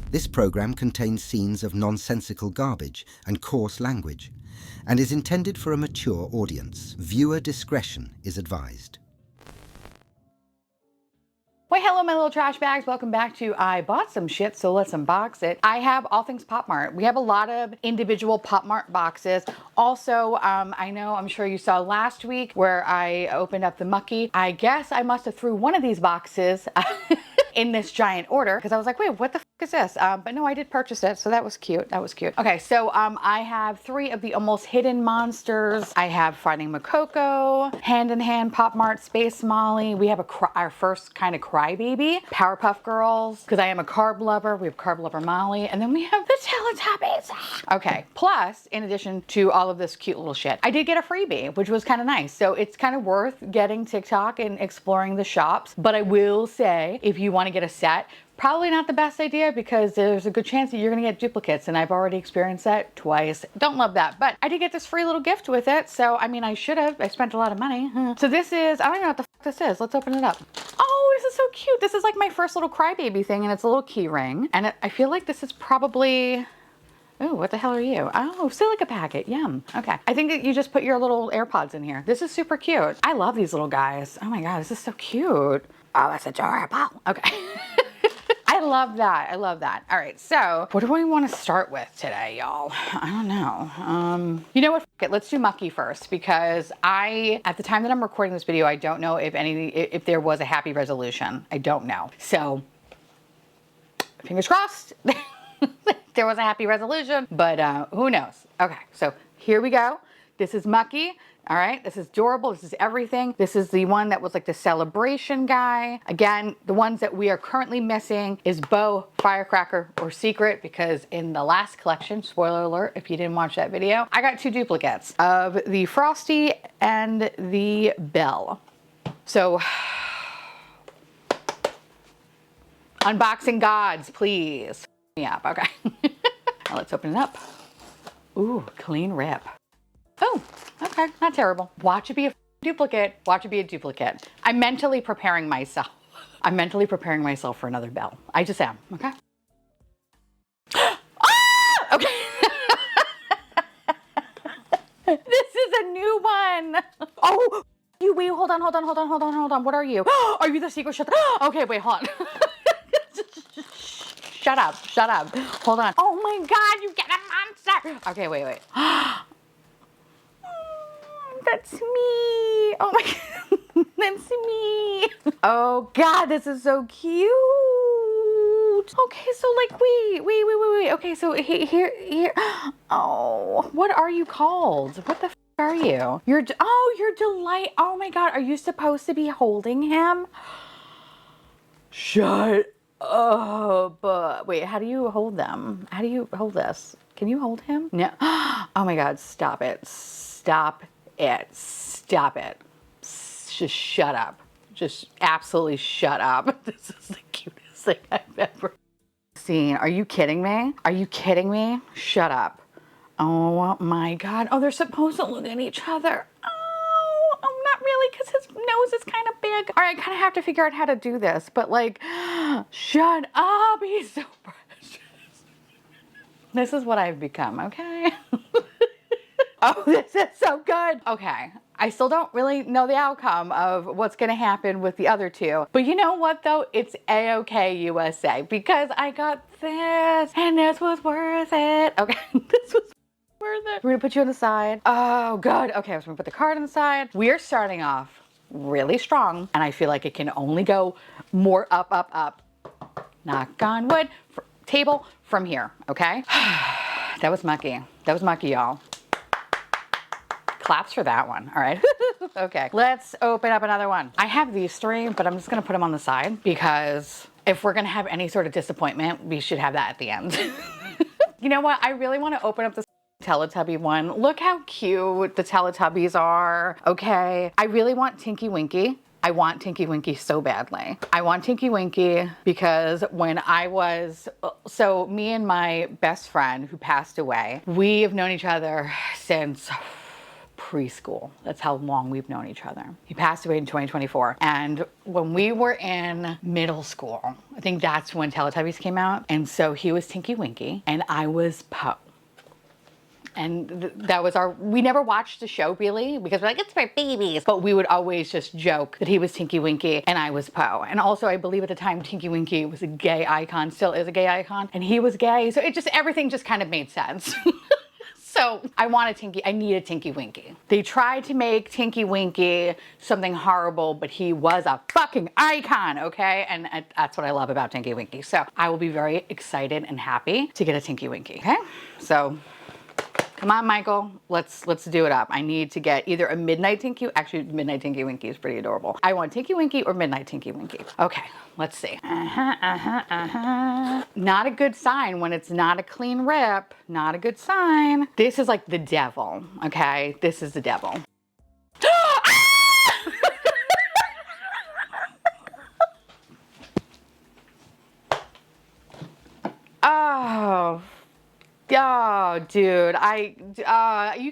This program contains scenes of nonsensical garbage and coarse language and is intended for a mature audience. Viewer discretion is advised. Well, hello, my little trash bags. Welcome back to I Bought Some Shit, so let's unbox it. I have all things Pop Mart. We have a lot of individual Pop Mart boxes. Also, I'm sure you saw last week where I opened up the Mucky. I guess I must have threw one of these boxes in this giant order because I was like, wait, what the is this? But no, I did purchase it, so that was cute. That was cute. Okay, so I have 3 of the almost hidden monsters. I have Finding Makoko, Hand in Hand, Pop Mart, Space Molly. We have our first kind of crybaby, Powerpuff Girls, because I am a carb lover. We have Carb lover Molly, and then we have the Teletubbies. Okay, plus, in addition to all of this cute little shit, I did get a freebie, which was kind of nice. So it's kind of worth getting TikTok and exploring the shops. But I will say, if you want to get a set, probably not the best idea because there's a good chance that you're gonna get duplicates, and I've already experienced that twice. Don't love that, but I did get this free little gift with it, so I mean, I should have. I spent a lot of money. So this is, I don't know what the fuck this is. Let's open it up. Oh, this is so cute. This is like my first little crybaby thing, and it's a little key ring. And I feel like this is probably, oh, what the hell are you? Oh, silica packet, yum. Okay, I think that you just put your little AirPods in here. This is super cute. I love these little guys. Oh my God, this is so cute. Oh, that's adorable. Okay. I love that. I love that. All right, so what do we want to start with today, y'all? I don't know. You know what? F it. Let's do Mucky first because at the time that I'm recording this video, I don't know if there was a happy resolution. I don't know. So fingers crossed. There was a happy resolution, but who knows? Okay, so here we go. This is Mucky. All right, this is adorable. This is everything. This is the one that was like the celebration guy. Again, the ones that we are currently missing is Bo, Firecracker, or Secret, because in the last collection, spoiler alert, if you didn't watch that video, I got 2 duplicates of the Frosty and the Belle. So, unboxing gods, please. Me up, okay. Now let's open it up. Ooh, clean rip. Oh, okay, not terrible. Watch it be a duplicate. Watch it be a duplicate. I'm mentally preparing myself. I'm mentally preparing myself for another Belle. I just am, okay? Ah! Okay. This is a new one. Oh, you wait, hold on. What are you? Are you the secret shut? Okay, wait, hold on. Shut up. Hold on. Oh my God, you get a monster. Okay, wait. That's me. Oh my God, that's me. Oh God, this is so cute. Okay, so like, wait. Okay, so here. Oh, what are you called? What the f are you? You're Delight. Oh my God, are you supposed to be holding him? Shut up. Wait, how do you hold them? How do you hold this? Can you hold him? No. Oh my God, stop it. Stop it. Just shut up. Just absolutely shut up. This is the cutest thing I've ever seen. Are you kidding me? Shut up. Oh my God. Oh, they're supposed to look at each other. Oh, not really, because his nose is kind of big. All right, I kind of have to figure out how to do this, but like, shut up. He's so precious. This is what I've become, okay? Oh, this is so good. Okay, I still don't really know the outcome of what's gonna happen with the other 2. But you know what though? It's A-OK USA because I got this and this was worth it. Okay, this was worth it. We're gonna put you on the side. Oh, good. Okay, I was gonna put the card on the side. We are starting off really strong and I feel like it can only go more up. Knock on wood. Table from here, okay? That was Mucky. That was Mucky, y'all. Claps for that one. All right. Okay, let's open up another one. I have these 3, but I'm just gonna put them on the side because if we're gonna have any sort of disappointment, we should have that at the end. You know what? I really want to open up this Teletubby one. Look how cute the Teletubbies are. Okay. I really want Tinky Winky. I want Tinky Winky so badly. I want Tinky Winky because when I was, so me and my best friend who passed away, we have known each other since preschool. That's how long we've known each other. He passed away in 2024. And when we were in middle school, I think that's when Teletubbies came out. And so he was Tinky Winky and I was Po. And that was we never watched the show really because we're like, it's for babies. But we would always just joke that he was Tinky Winky and I was Po. And also I believe at the time Tinky Winky was a gay icon, still is a gay icon, and he was gay. So everything just kind of made sense. So I needed Tinky Winky. They tried to make Tinky Winky something horrible, but he was a fucking icon, okay? And that's what I love about Tinky Winky. So I will be very excited and happy to get a Tinky Winky, okay? So come on, Michael, let's do it up. I need to get either a Midnight Tinky, actually Midnight Tinky Winky is pretty adorable. I want Tinky Winky or Midnight Tinky Winky. Okay, let's see. Not a good sign when it's not a clean rip. Not a good sign. This is like the devil, okay? This is the devil. Oh. Oh, dude, I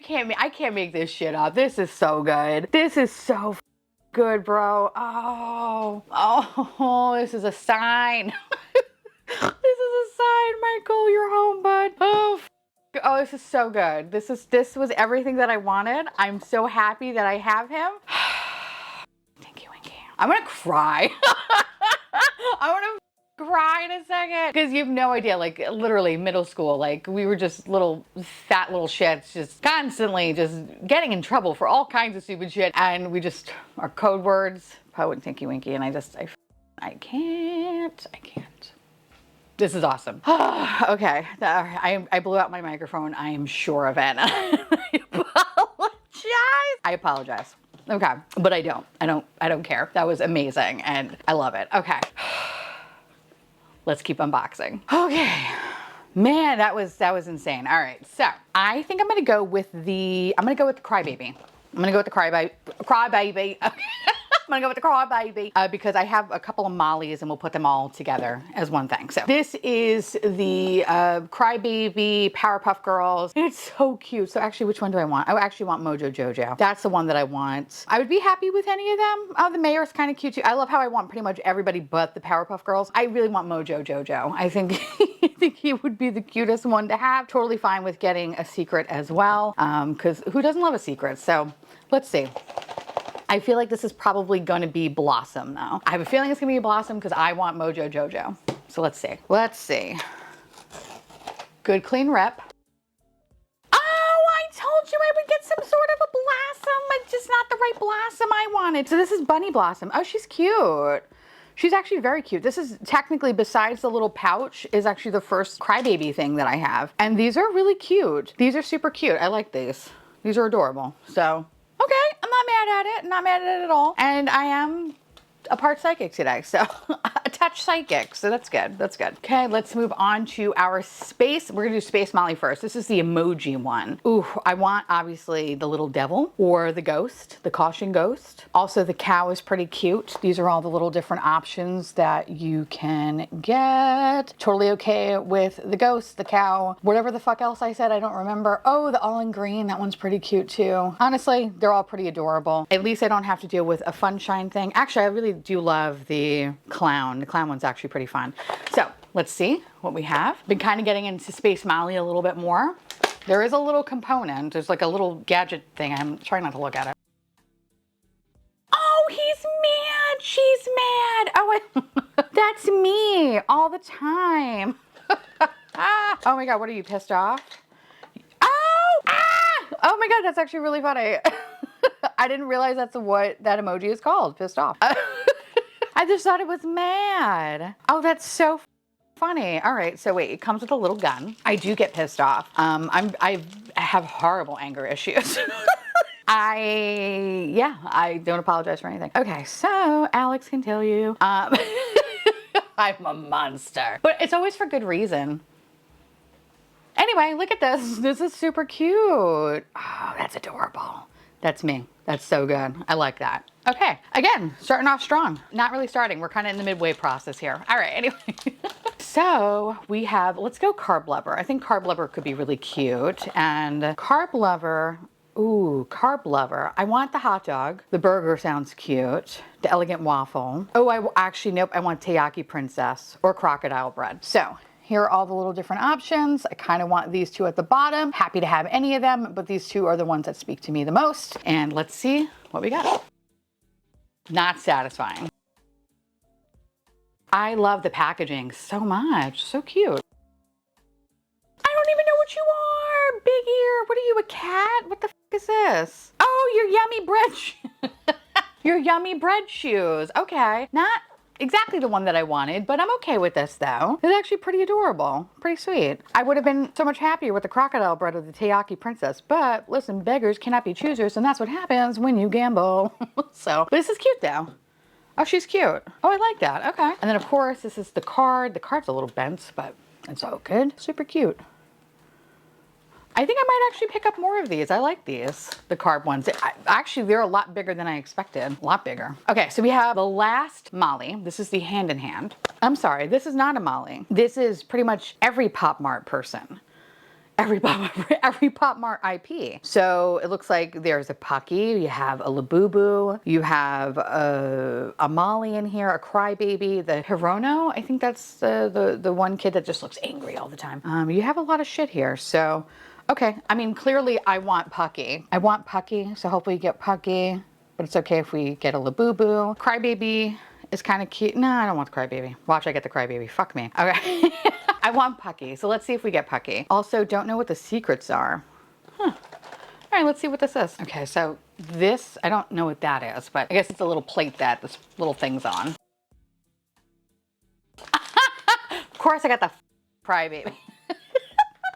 can't make this shit up. This is so good. This is so good, bro. Oh, this is a sign. This is a sign, Michael. You're home, bud. Oh, this is so good. This was everything that I wanted. I'm so happy that I have him. Tinky Winky. I'm gonna cry. I'm gonna cry in a second because you have no idea, like literally middle school, like we were just little fat little shits just constantly just getting in trouble for all kinds of stupid shit, and we just our code words Po and Tinky Winky, and I can't. This is awesome. Okay, I blew out my microphone, I am sure of it. I apologize. Okay, but I don't care. That was amazing and I love it. Okay. Let's keep unboxing. Okay, man, that was insane. All right, so I think I'm gonna go with the crybaby. I'm gonna go with the crybaby. I'm gonna go with the crybaby because I have a couple of Mollies and we'll put them all together as one thing. So this is the crybaby Powerpuff Girls. It's so cute. So actually, which one do I want? I actually want Mojo Jojo. That's the one that I want. I would be happy with any of them. Oh, the mayor's kind of cute too. I love how I want pretty much everybody but the Powerpuff Girls. I really want Mojo Jojo. I think he would be the cutest one to have. Totally fine with getting a secret as well, because who doesn't love a secret? So let's see. I feel like this is probably gonna be Blossom though. I have a feeling it's gonna be Blossom because I want Mojo Jojo. So let's see. Let's see. Good clean rep. Oh, I told you I would get some sort of a Blossom, but just not the right Blossom I wanted. So this is Bunny Blossom. Oh, she's cute. She's actually very cute. This is technically, besides the little pouch, is actually the first crybaby thing that I have. And these are really cute. These are super cute. I like these. These are adorable. So, okay, I'm not mad at it. Not mad at it at all. And I am a part psychic today, so a touch psychic, so that's good. That's good. Okay, let's move on to our space. We're gonna do Space Molly first. This is the emoji one. Ooh, I want obviously the little devil or the ghost, the caution ghost. Also, the cow is pretty cute. These are all the little different options that you can get. Totally okay with the ghost, the cow, whatever the fuck else I said, I don't remember. Oh, the all in green, that one's pretty cute too. Honestly, they're all pretty adorable. At least I don't have to deal with a fun shine thing. Actually, I really do love the clown. The clown one's actually pretty fun. So let's see what we have. Been kind of getting into Space Molly a little bit more. There is a little component. There's like a little gadget thing. I'm trying not to look at it. Oh, he's mad. She's mad. Oh, that's me all the time. Oh my God, what are you, pissed off? Oh, oh my God, that's actually really funny. I didn't realize that's what that emoji is called, pissed off. I just thought it was mad. Oh, that's so funny. All right, so wait, it comes with a little gun. I do get pissed off. I have horrible anger issues. I don't apologize for anything. Okay, so Alex can tell you, I'm a monster, but it's always for good reason. Anyway, look at this. This is super cute. Oh, that's adorable. That's me. That's so good. I like that. Okay, again, starting off strong. Not really starting. We're kind of in the midway process here. All right, anyway. So we have, let's go Carb Lover. I think Carb Lover could be really cute. And Carb Lover Ooh, carb lover. I want the hot dog. The burger sounds cute. The elegant waffle. Oh, actually, nope. I want Taiyaki princess or crocodile bread. So here are all the little different options. I kind of want these two at the bottom. Happy to have any of them, but these two are the ones that speak to me the most. And let's see what we got. Not satisfying. I love the packaging so much. So cute. I don't even know what you are. Big ear. What are you, a cat? What the f is this? Oh, your yummy bread. Your yummy bread shoes. Okay. Not exactly the one that I wanted, but I'm okay with this though. It's actually pretty adorable. Pretty sweet. I would have been so much happier with the crocodile bread of the Taiyaki princess, but listen, beggars cannot be choosers, and that's what happens when you gamble. So, but this is cute though. Oh, she's cute. Oh, I like that. Okay. And then of course, this is the card. The card's a little bent, but it's all good. Super cute. I think I might actually pick up more of these. I like these, the carb ones. Actually, they're a lot bigger than I expected. A lot bigger. Okay, so we have the last Molly. This is the hand in hand. I'm sorry, this is not a Molly. This is pretty much every Pop Mart person. Every Pop Mart IP. So it looks like there's a Pucky, you have a Labubu, you have a Molly in here, a crybaby, the Hirono. I think that's the one kid that just looks angry all the time. You have a lot of shit here. So, okay. I mean, clearly I want Pucky. I want Pucky, so hopefully you get Pucky, but it's okay if we get a Labubu. Crybaby is kind of cute. No, I don't want the crybaby. Watch, I get the crybaby. Fuck me. Okay. I want Pucky, so let's see if we get Pucky. Also, don't know what the secrets are. Huh. All right, let's see what this is. Okay, so this, I don't know what that is, but I guess it's a little plate that this little thing's on. Of course I got the crybaby.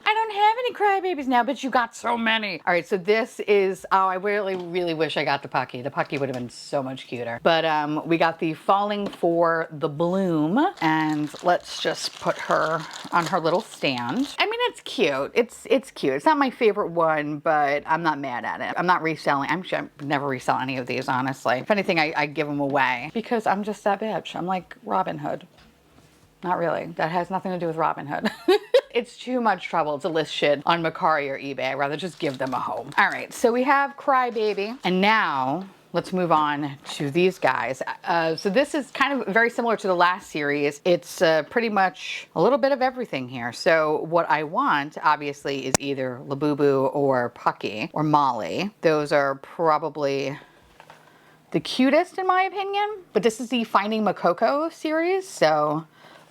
I don't have any crybabies now, but you got so many. All right, so this is, oh, I really, really wish I got the Pucky. The Pucky would have been so much cuter. But we got the Falling for the Bloom, and let's just put her on her little stand. I mean, it's cute. It's cute. It's not my favorite one, but I'm not mad at it. I'm not reselling. I'm sure I never resell any of these, honestly. If anything, I give them away because I'm just that bitch. I'm like Robin Hood. Not really. That has nothing to do with Robin Hood. It's too much trouble to list shit on Mercari or eBay. I'd rather just give them a home. All right, so we have Crybaby. And now let's move on to these guys. So this is kind of very similar to the last series. It's pretty much a little bit of everything here. So what I want, obviously, is either Labubu or Pucky or Molly. Those are probably the cutest in my opinion. But this is the Finding Makoko series. So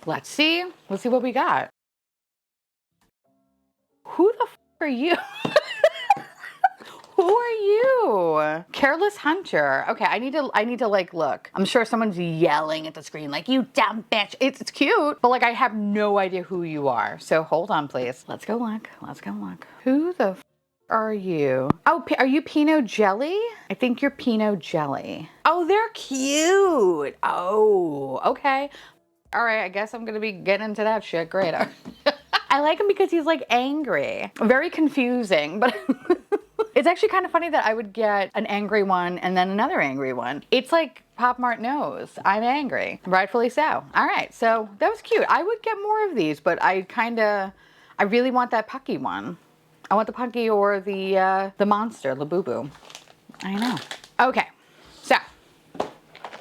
let's see. Let's see what we got. Who the f are you? Who are you? Careless Hunter. Okay, I need to like look. I'm sure someone's yelling at the screen like, you dumb bitch. It's cute, but like I have no idea who you are. So hold on, please. Let's go look. Let's go look. Who the f are you? Oh, are you Pinot Jelly? I think you're Pinot Jelly. Oh, they're cute. Oh, okay. All right, I guess I'm gonna be getting into that shit. Great. I like him because he's like angry. Very confusing, but it's actually kind of funny that I would get an angry one and then another angry one. It's like Pop Mart knows I'm angry, rightfully so. All right, so that was cute. I would get more of these, but I really want that Pucky one. I want the Pucky or the monster, Labubu. I know. Okay, so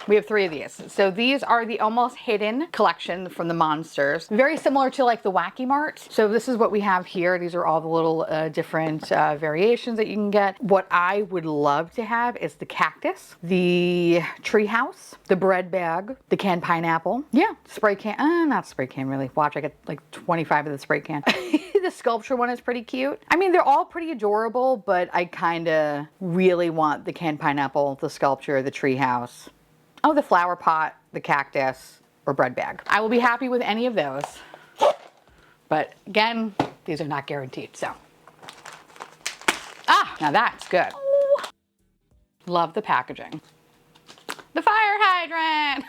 we have 3 of these. So these are the Almost Hidden collection from the monsters. Very similar to like the Wacky Mart. So this is what we have here. These are all the little different variations that you can get. What I would love to have is the cactus, the treehouse, the bread bag, the canned pineapple. Yeah, spray can, not spray can really. Watch, I get like 25 of the spray can. The sculpture one is pretty cute. I mean, they're all pretty adorable, but I kind of really want the canned pineapple, the sculpture, the treehouse. Oh, the flower pot, the cactus, or bread bag. I will be happy with any of those. But again, these are not guaranteed, so. Ah, now that's good. Oh, love the packaging. The fire hydrant!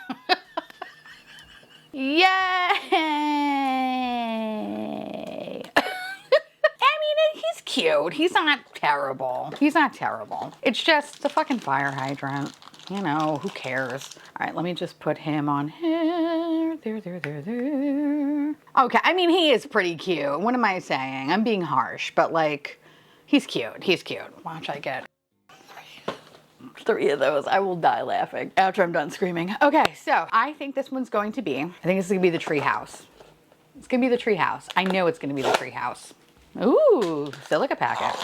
Yay! I mean, he's cute. He's not terrible. He's not terrible. It's just the fucking fire hydrant. You know, who cares? All right, let me just put him on here. There. Okay, I mean, he is pretty cute. What am I saying? I'm being harsh, but like, He's cute. He's cute. Watch, I get 3 of those. I will die laughing after I'm done screaming. Okay, so I think this one's going to be, I think this is gonna be the tree house. It's gonna be the tree house. I know it's gonna be the tree house. Ooh, silica packet.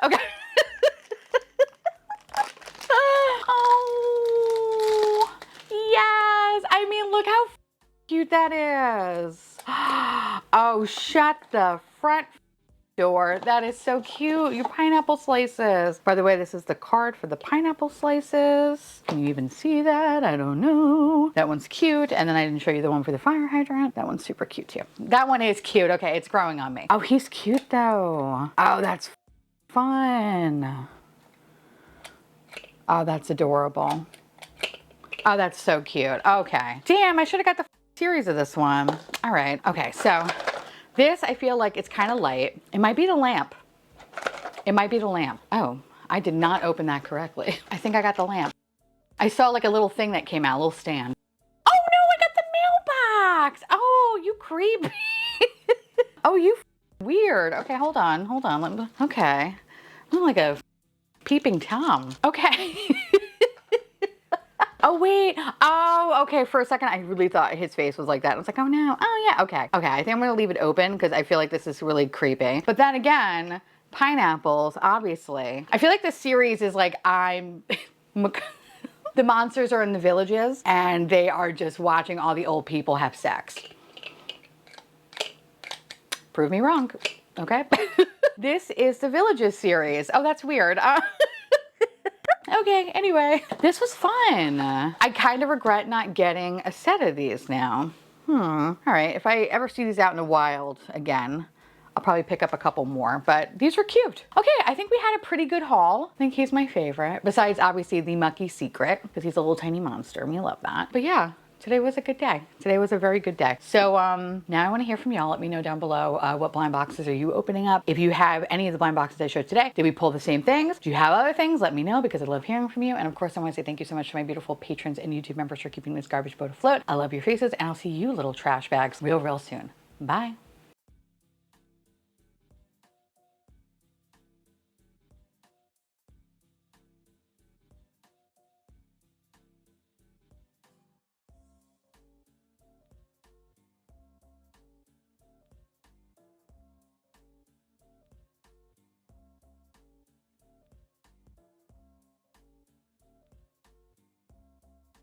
Okay. Oh, yes. I mean, look how cute that is. Oh, shut the front door. That is so cute. Your pineapple slices. By the way, this is the card for the pineapple slices. Can you even see that? I don't know. That one's cute. And then I didn't show you the one for the fire hydrant. That one's super cute too. That one is cute. Okay, it's growing on me. Oh, he's cute though. Oh, that's fun. Oh, that's adorable. Oh, that's so cute. Okay. Damn, I should have got the series of this one. All right. Okay, so this, I feel like it's kind of light. It might be the lamp. It might be the lamp. Oh, I did not open that correctly. I think I got the lamp. I saw like a little thing that came out, a little stand. Oh no, I got the mailbox. Oh, you creepy. Oh, you weird. Okay, hold on. Let me, okay. I'm like a peeping Tom. Okay. Oh, wait. Oh, okay. For a second, I really thought his face was like that. I was like, oh, no. Oh, yeah. Okay. Okay. I think I'm going to leave it open because I feel like this is really creepy. But then again, pineapples, obviously. I feel like this series is like I'm... The monsters are in the villages and they are just watching all the old people have sex. Prove me wrong. Okay. This is the Villages series. Oh, that's weird. Okay, anyway, this was fun. I kind of regret not getting a set of these now. All right, if I ever see these out in the wild again, I'll probably pick up a couple more, but these were cute. Okay, I think we had a pretty good haul. I think he's my favorite, besides obviously the Mucky secret, because he's a little tiny monster, and we love that. But yeah, today was a good day. Today was a very good day. So now I want to hear from y'all. Let me know down below what blind boxes are you opening up. If you have any of the blind boxes I showed today, did we pull the same things? Do you have other things? Let me know because I love hearing from you. And of course, I want to say thank you so much to my beautiful patrons and YouTube members for keeping this garbage boat afloat. I love your faces and I'll see you little trash bags real soon. Bye.